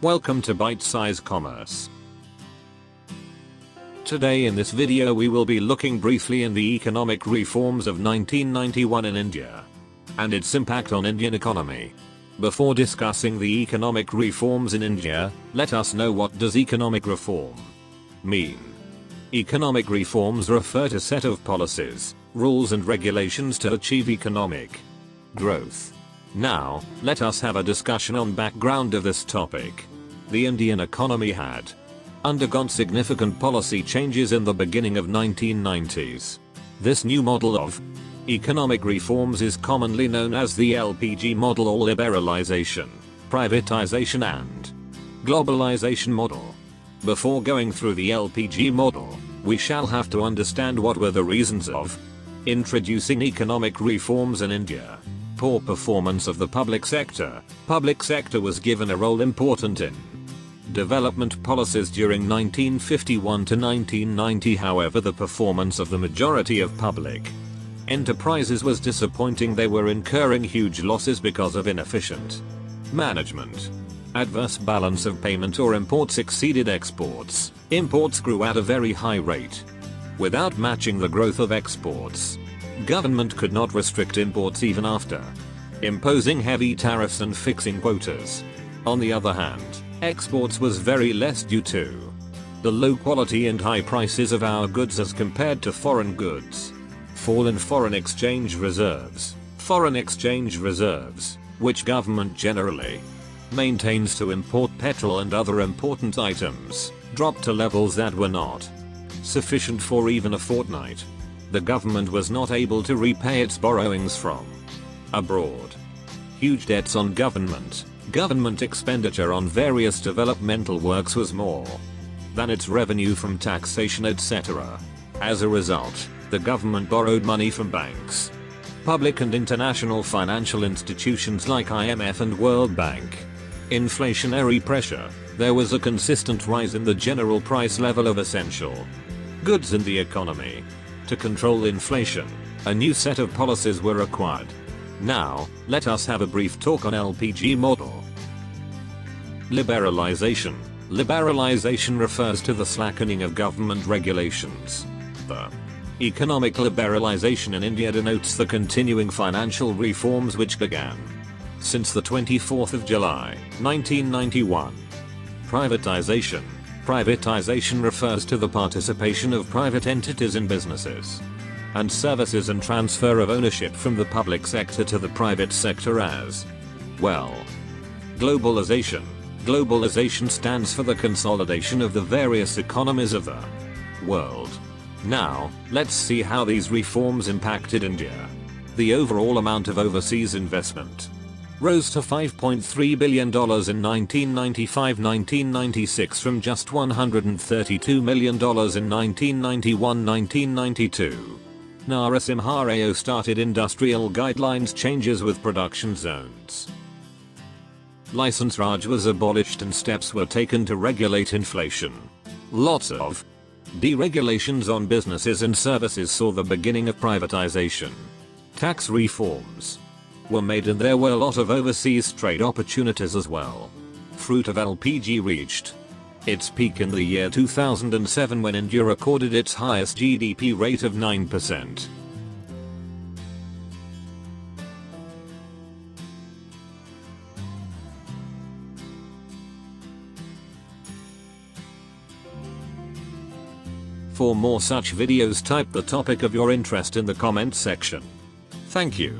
Welcome to Bite Size Commerce. Today in this video we will be looking briefly in the economic reforms of 1991 in India and its impact on Indian economy. Before discussing the economic reforms in India, let us know what does economic reform mean. Economic reforms refer to a set of policies, rules and regulations to achieve economic growth. Now, let us have a discussion on background of this topic. The Indian economy had undergone significant policy changes in the beginning of 1990s. This new model of economic reforms is commonly known as the LPG model or Liberalisation, Privatisation and Globalisation model. Before going through the LPG model, we shall have to understand what were the reasons of introducing economic reforms in India. Poor performance of the public sector. Public sector was given a role important in development policies during 1951 to 1990. However, the performance of the majority of public enterprises was disappointing. They were incurring huge losses because of inefficient management. Adverse balance of payment or imports exceeded exports. Imports grew at a very high rate without matching the growth of exports. Government could not restrict imports even after imposing heavy tariffs and fixing quotas. On the other hand, exports was very less due to the low quality and high prices of our goods as compared to foreign goods. Fall in foreign exchange reserves. Foreign exchange reserves, which government generally maintains to import petrol and other important items, dropped to levels that were not sufficient for even a fortnight. The government was not able to repay its borrowings from abroad. Huge debts on government. Government expenditure on various developmental works was more than its revenue from taxation, etc. As a result, the government borrowed money from banks, public and international financial institutions like IMF and World Bank. Inflationary pressure. There was a consistent rise in the general price level of essential goods in the economy. To control inflation, a new set of policies were required. Now, let us have a brief talk on LPG model. Liberalisation. Liberalisation refers to the slackening of government regulations. The economic liberalisation in India denotes the continuing financial reforms which began since the 24th of July, 1991. Privatisation. Privatisation refers to the participation of private entities in businesses and services and transfer of ownership from the public sector to the private sector as well. Globalisation. Globalisation stands for the consolidation of the various economies of the world. Now, let's see how these reforms impacted India. The overall amount of overseas investment rose to $5.3 billion in 1995-1996 from just $132 million in 1991-1992. Narasimha Rao started industrial guidelines changes with production zones. License Raj was abolished and steps were taken to regulate inflation. Lots of deregulations on businesses and services saw the beginning of privatization. Tax reforms were made and there were a lot of overseas trade opportunities as well. Fruit of LPG reached its peak in the year 2007 when India recorded its highest GDP rate of 9%. For more such videos, type the topic of your interest in the comment section. Thank you.